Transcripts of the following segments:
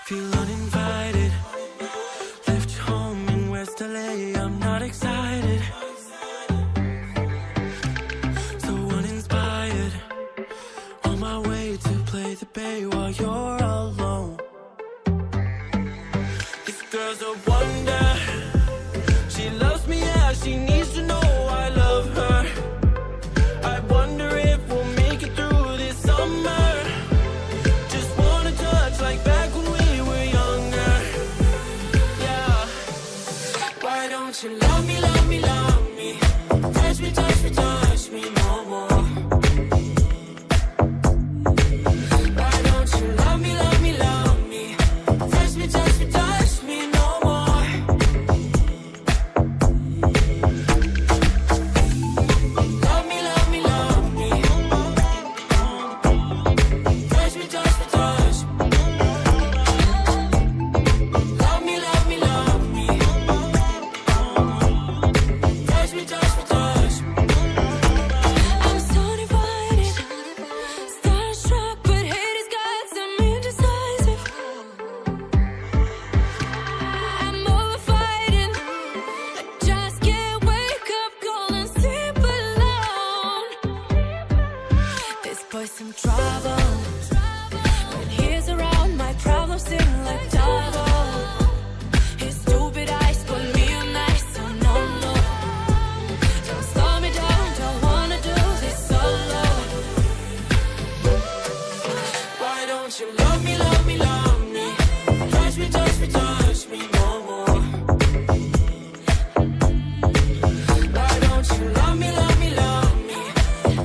Feel uninvited. Left home in West LA, I'm not excited. So uninspired. On my way to play the bay while you're alone. This girl's a wonder. She loves me, yeah, she needs to know I love her. I wonder if we'll make it through this summer. Just wanna touch like back when we were younger. Yeah. Why don't you love me, love me, love me? Touch me, touch me, touch me no more. Why don't you love me, love me, love me? Touch me, touch me, touch me no more. Love me, love me, love me. Touch me, touch me, touch me. Love me, love me, love me. Touch me, touch me, touch me. I'm so divided, starstruck, but hate has got some indecisive. I'm over fighting, I just can't wake up cold and sleep alone. This boy's some trouble. When he's around, my problems seem like double. His stupid eyes put me on ice, so no, no. Don't slow me down, don't wanna do this solo. Why don't you love me, love me, love me? Touch me, touch me, touch me no more. Why don't you love me, love me, love me?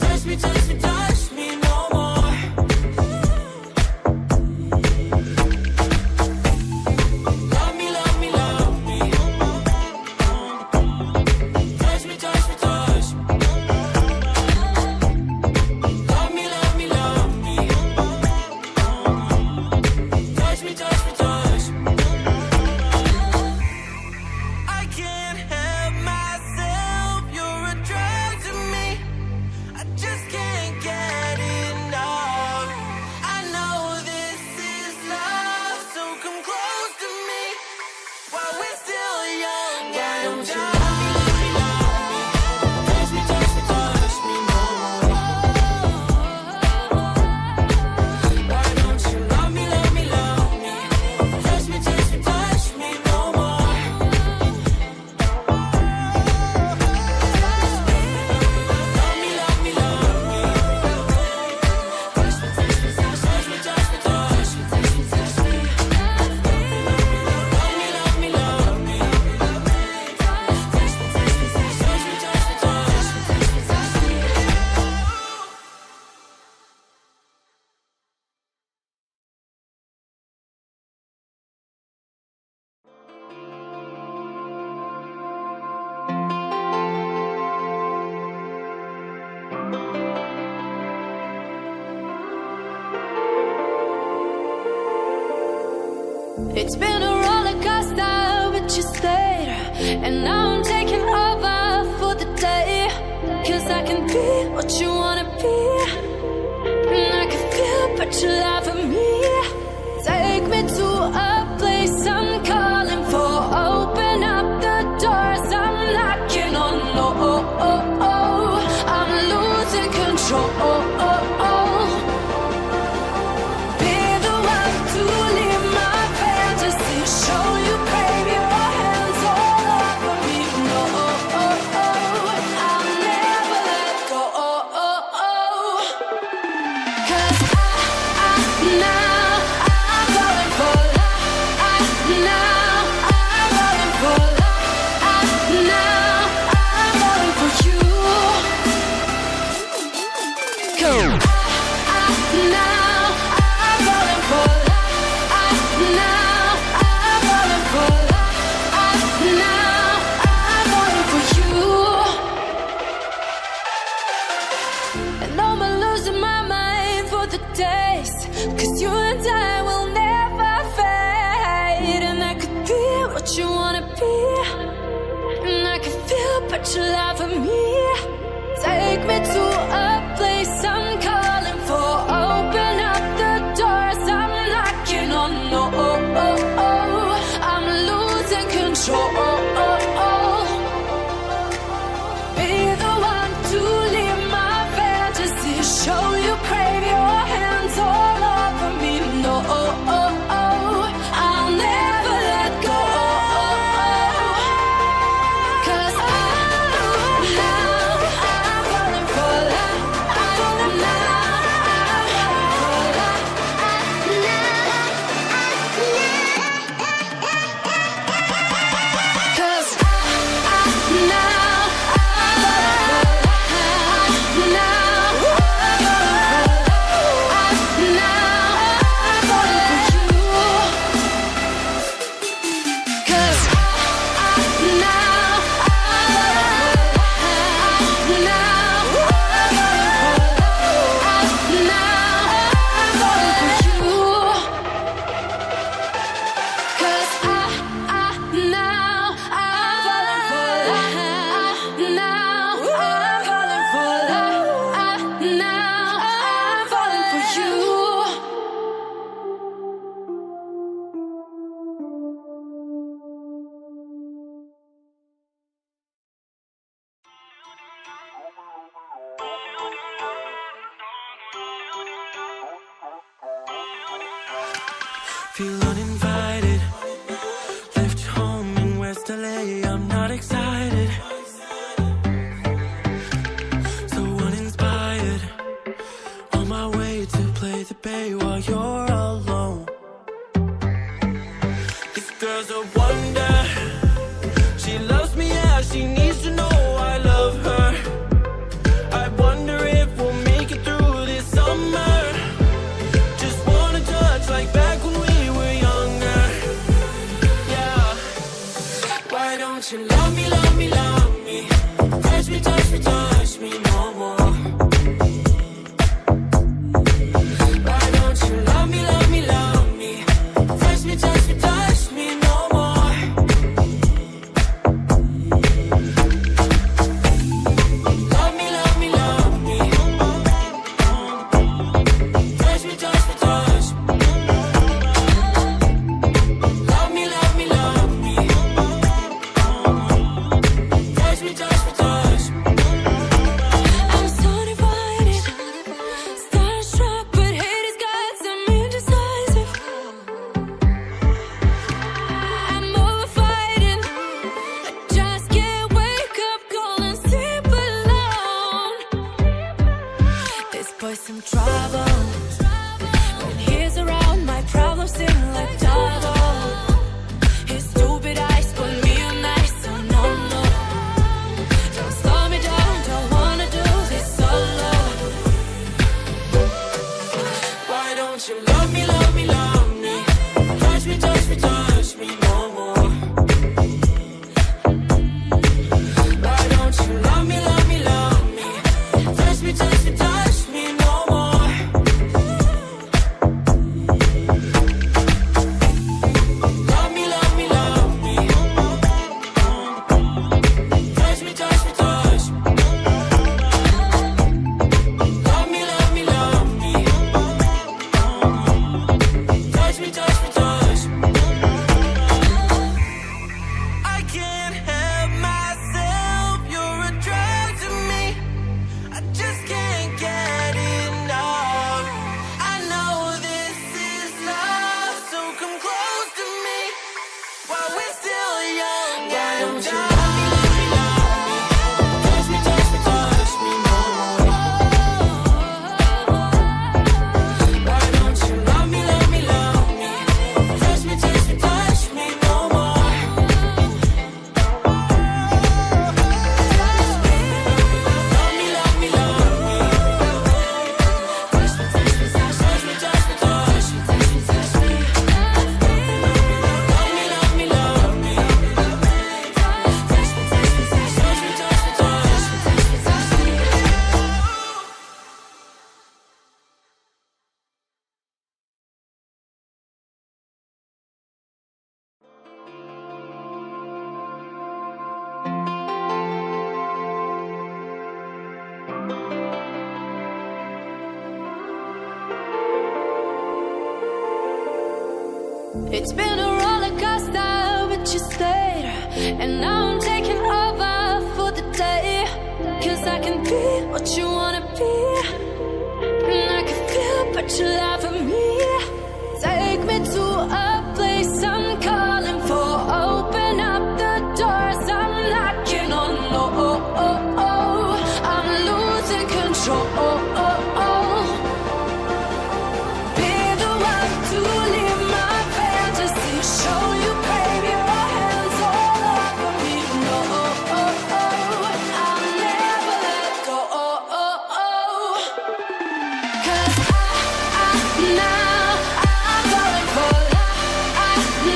Touch me, touch me, touch me no more. Love me, love me, love me. Touch me, touch me, touch me. Love me, love me, love me. Touch me, touch me, touch me. I can't help myself, you're a drug to me. I just can't get enough. I know this is love, so come close to me while we're still young. Why don't you love me, love me, love me? Touch me, touch me, touch me no more. Why don't you love me, love me, love me? Touch me, touch me, touch me no more. Love me, love me, love me. Touch me, touch me, touch me, touch me, touch me, touch me, touch me. Love me, love me, love me. Touch me, touch me, touch me, touch me, touch me, touch me, touch me. It's been a roller coaster, but you stayed. And now I'm taking over for the day. 'Cause I can be what you wanna be. And I can feel but you love for me. Take me to a place I'm calling for. Open up the doors I'm knocking on. Oh, oh, oh, oh. I'm losing control. Oh, oh, oh. Be the one to live my fantasy. Show you, baby, your hands all over me. No, oh, oh, oh. I'll never let go. Oh, oh, oh. 'Cause now I'm falling for love. Now I'm falling for love. Now I'm falling for you. Go. Now I'm falling for love. Now I'm falling for love. Now I'm falling for you. And I'm losing my mind for the days. 'Cause you and I will never fade. And I could be what you wanna be. And I can feel but you love for me. Take me to a place I'm calling for. Open up the doors I'm knocking on. No, oh, feel uninvited. Left home in West LA, I'm not excited. So uninspired, on my way to play the bay while you're alone. This girl's a wonder. She loves me, yeah, she needs to know I love her. I wonder if we'll make it through this summer. Just wanna touch like back when we were younger. Yeah. Why don't you love me, love me, love me? Touch me, touch me, touch me no more. Why don't you love me, love me, love me? Touch me, touch me, touch me no more. Love me, love me, love me. Touch me, touch me, touch me. Love me, love me, love me. Touch me, touch me, touch me. I'm so divided, starstruck, but hate has got some indecisive. I'm over fighting, I just can't wake up cold and sleep alone. This boy's some trouble. When he's around, my problems seem like double. His stupid eyes put me on ice, so no, no. Don't slow me down, don't wanna do this solo. Why don't you love me, love me, love me? Touch me, touch me, touch me no more. Why don't you love me, love me, love me? Touch me, touch me, touch me no more. Love me, love me, love me. Touch me, touch me, touch me. Love me, love me, love me. Touch me, touch me, touch me. I can't help myself, you're a drug to me. I just can't get enough. I know this is love, so come close to me while we're still young. Why don't you love me, love me, love me? Touch me, touch me, touch me no more. Why don't you love me, love me, love me? Touch me, touch me, touch me no more. Love me, love me, love me. Touch me, touch me, touch me, touch me, touch me, touch me, touch me. Love me, love me, love me. Touch me, touch me, touch me, touch me, touch me, touch me, touch me, touch me. It's been a roller coaster, but you stayed. And now I'm taking over for the day. 'Cause I can be what you wanna be. And I can feel but you love for me. Take me to a place I'm calling for. Open up the doors I'm knocking on. Oh, oh, oh, oh. I'm losing control. Be the one to live my fantasy. Show you, baby, your hands all over me. No, I'll never let go. 'Cause now I'm falling for love.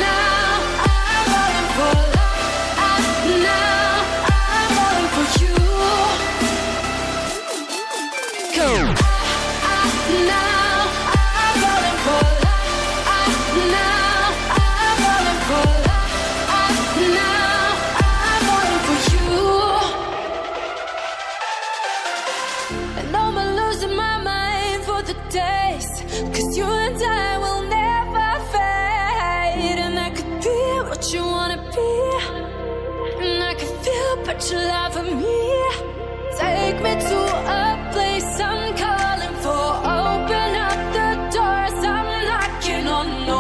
Now I'm falling for love. Now I'm falling for you. Go. Now I'm falling for love. Now I'm falling for love. Now I'm falling for you. And I'm losing my mind for the days. 'Cause you and I will never fade. And I could be what you wanna be. And I can feel but you love for me. Take me to a place I'm calling for. Open up the doors I'm knocking on. No,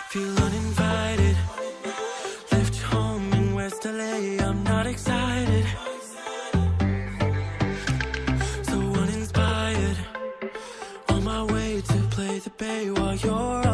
Feel uninvited. Left home in West LA, I'm not excited. So uninspired. On my way to play the bay while you're